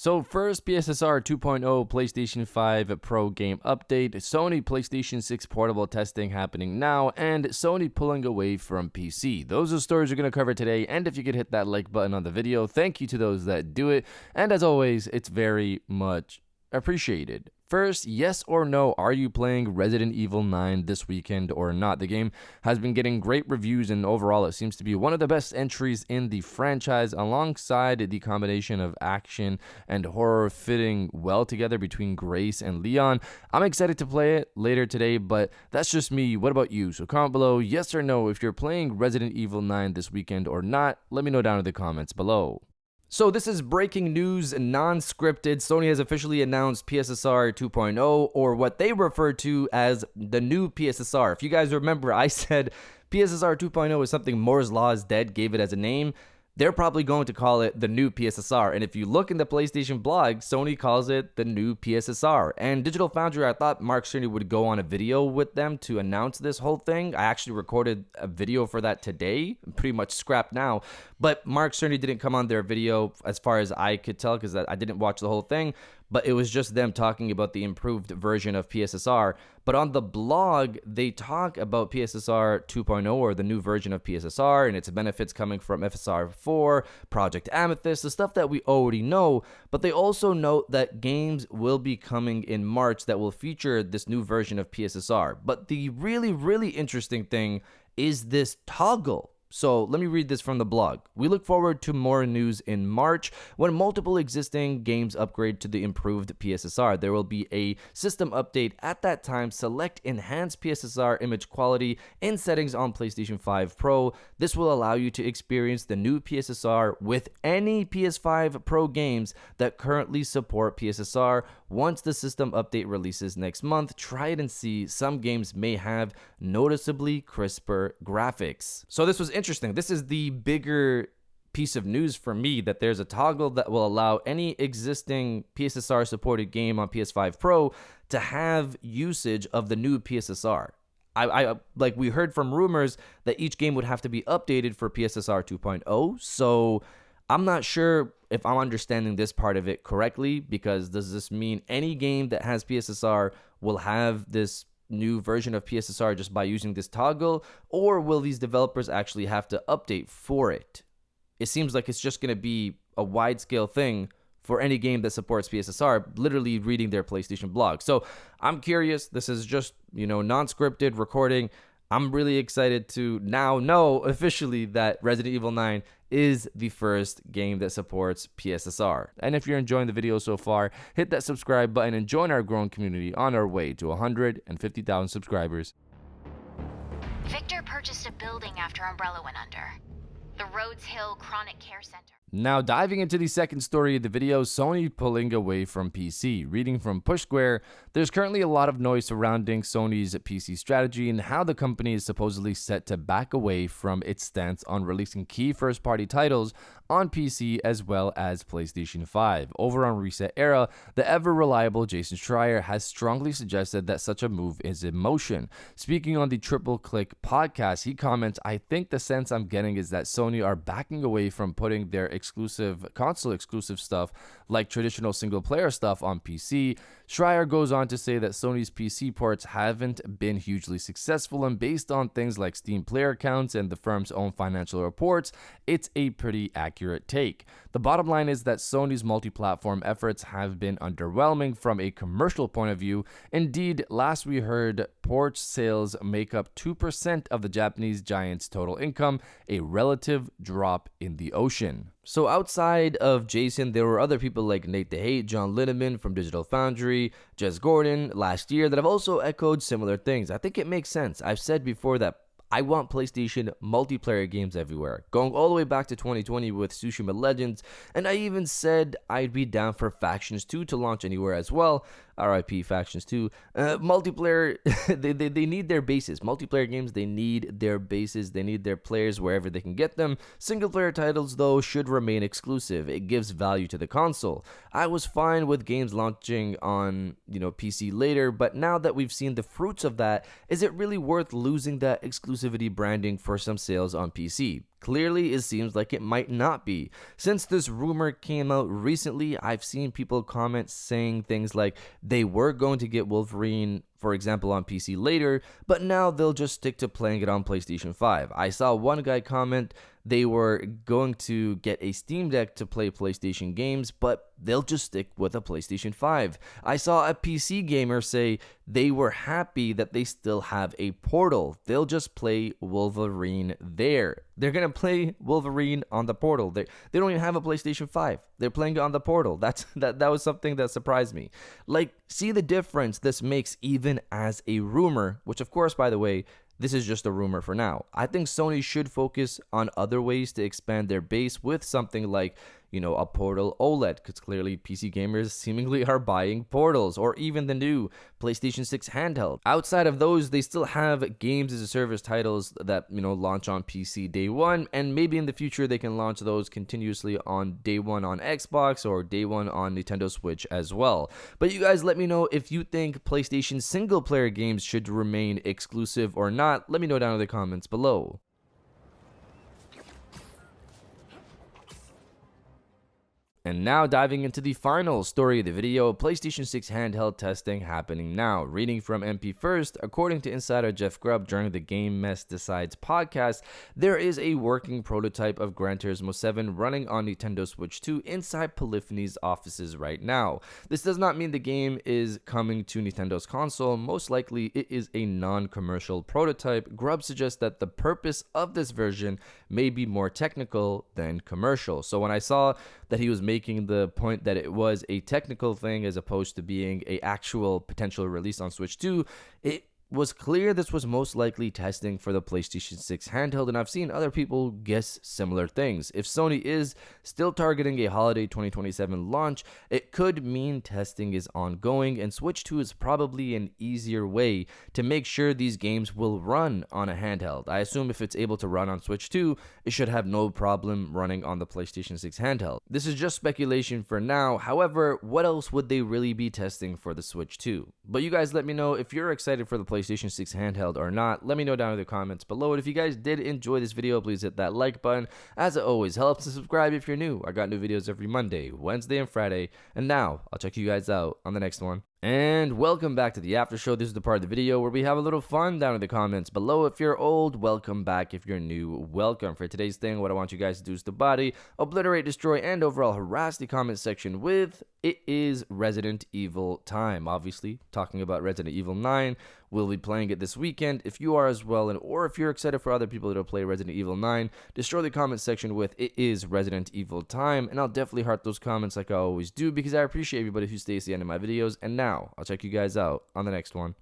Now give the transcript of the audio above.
So first, PSSR 2.0 PlayStation 5 Pro game update, Sony PlayStation 6 portable testing happening now, and Sony pulling away from PC. Those are the stories we're going to cover today, and if you could hit that like button on the video, thank you to those that do it, and as always, it's very much appreciated. First, yes or no, are you playing Resident Evil 9 this weekend or not? The game has been getting great reviews, and overall it seems to be one of the best entries in the franchise, alongside the combination of action and horror fitting well together between Grace and Leon. I'm excited to play it later today, but that's just me. What about you? So comment below yes or no if you're playing Resident Evil 9 this weekend or not. Let me know down in the comments below. So this is breaking news, non-scripted. Sony has officially announced PSSR 2.0, or what they refer to as the new PSSR. If you guys remember, I said PSSR 2.0 is something Moore's Law is dead, gave it as a name. They're probably going to call it the new PSSR. And if you look in the PlayStation blog, Sony calls it the new PSSR. And Digital Foundry, I thought Mark Cerny would go on a video with them to announce this whole thing. I actually recorded a video for that today, pretty much scrapped now. But Mark Cerny didn't come on their video as far as I could tell, because I didn't watch the whole thing. But it was just them talking about the improved version of PSSR. But on the blog, they talk about PSSR 2.0, or the new version of PSSR, and its benefits coming from FSR 4, Project Amethyst, the stuff that we already know. But they also note that games will be coming in March that will feature this new version of PSSR. But the really interesting thing is this toggle. So let me read this from the blog. We look forward to more news in March when multiple existing games upgrade to the improved PSSR. There will be a system update at that time. Select enhanced PSSR image quality in settings on PlayStation 5 Pro. This will allow you to experience the new PSSR with any PS5 Pro games that currently support PSSR. Once the system update releases next month, try it and see. Some games may have noticeably crisper graphics. So this was interesting. This is the bigger piece of news for me, that there's a toggle that will allow any existing PSSR supported game on PS5 Pro to have usage of the new PSSR. I like, we heard from rumors that each game would have to be updated for PSSR 2.0. So I'm not sure if I'm understanding this part of it correctly, because does this mean any game that has PSSR will have this new version of PSSR just by using this toggle, or will these developers actually have to update for it? It seems like it's just going to be a wide-scale thing for any game that supports PSSR, literally reading their PlayStation blog. So I'm curious. This is just, non-scripted recording. I'm really excited to now know officially that Resident Evil 9 is the first game that supports PSSR. And if you're enjoying the video so far, hit that subscribe button and join our growing community on our way to 150,000 subscribers. Victor purchased a building after Umbrella went under. The Rhodes Hill Chronic Care Center. Now, diving into the second story of the video, Sony pulling away from PC. Reading from Push Square, there's currently a lot of noise surrounding Sony's PC strategy and how the company is supposedly set to back away from its stance on releasing key first-party titles on PC as well as PlayStation 5. Over on Reset Era, the ever-reliable Jason Schreier has strongly suggested that such a move is in motion. Speaking on the Triple Click podcast, he comments, "I think the sense I'm getting is that Sony are backing away from putting their console exclusive stuff like traditional single player stuff on PC." Schreier goes on to say that Sony's PC ports haven't been hugely successful, and based on things like Steam player counts and the firm's own financial reports, it's a pretty accurate take. The bottom line is that Sony's multi-platform efforts have been underwhelming from a commercial point of view. Indeed, last we heard, port sales make up 2% of the Japanese giant's total income, a relative drop in the ocean. So outside of Jason, there were other people like Nate DeHate, John Linneman from Digital Foundry, Jez Gordon last year that have also echoed similar things. I think it makes sense. I've said before that I want PlayStation multiplayer games everywhere, going all the way back to 2020 with Tsushima Legends, and I even said I'd be down for Factions 2 to launch anywhere as well. RIP Factions 2. Multiplayer, they need their bases. Multiplayer games, they need their bases. They need their players wherever they can get them. Single player titles, though, should remain exclusive. It gives value to the console. I was fine with games launching on, PC later, but now that we've seen the fruits of that, is it really worth losing that exclusivity exclusivity branding for some sales on PC. Clearly, it seems like it might not be. Since this rumor came out recently, I've seen people comment saying things like they were going to get Wolverine, for example, on PC later, but now they'll just stick to playing it on PlayStation 5. I saw one guy comment they were going to get a Steam Deck to play PlayStation games, but they'll just stick with a PlayStation 5. I saw a PC gamer say they were happy that they still have a Portal. They'll just play Wolverine there. They're going to play Wolverine on the Portal. They don't even have a PlayStation 5. They're playing it on the Portal. That was something that surprised me. Like, see the difference this makes even as a rumor, which of course, by the way, this is just a rumor for now. I think Sony should focus on other ways to expand their base with something like, a Portal OLED, because clearly PC gamers seemingly are buying Portals, or even the new PlayStation 6 handheld. Outside of those, they still have games as a service titles that, launch on PC day one, and maybe in the future they can launch those continuously on day one on Xbox or day one on Nintendo Switch as well. But you guys let me know if you think PlayStation single player games should remain exclusive or not. Let me know down in the comments below. And now diving into the final story of the video, PlayStation 6 handheld testing happening now. Reading from MP First, according to insider Jeff Grubb during the Game Mess Decides podcast, there is a working prototype of Gran Turismo 7 running on Nintendo Switch 2 inside Polyphony's offices right now. This does not mean the game is coming to Nintendo's console. Most likely it is a non-commercial prototype. Grubb suggests that the purpose of this version may be more technical than commercial. So when I saw that he was making the point that it was a technical thing as opposed to being a actual potential release on Switch 2, it was clear this was most likely testing for the PlayStation 6 handheld, and I've seen other people guess similar things. If Sony is still targeting a holiday 2027 launch, it could mean testing is ongoing, and Switch 2 is probably an easier way to make sure these games will run on a handheld. I assume if it's able to run on Switch 2, it should have no problem running on the PlayStation 6 handheld. This is just speculation for now. However, what else would they really be testing for the Switch 2? But you guys let me know if you're excited for the PlayStation 6 handheld or not. Let me know down in the comments below. And if you guys did enjoy this video, please hit that like button. As it always helps, to subscribe if you're new. I got new videos every Monday, Wednesday, and Friday. And now, I'll check you guys out on the next one. And welcome back to the after show. This is the part of the video where we have a little fun down in the comments below. If you're old, welcome back. If you're new, welcome. For today's thing, what I want you guys to do is to body, obliterate, destroy, and overall harass the comment section with "It is Resident Evil time." Obviously, talking about Resident Evil 9. We'll be playing it this weekend. If you are as well, or if you're excited for other people to play Resident Evil 9, destroy the comment section with "It is Resident Evil time," and I'll definitely heart those comments like I always do, because I appreciate everybody who stays to the end of my videos. And now, I'll check you guys out on the next one.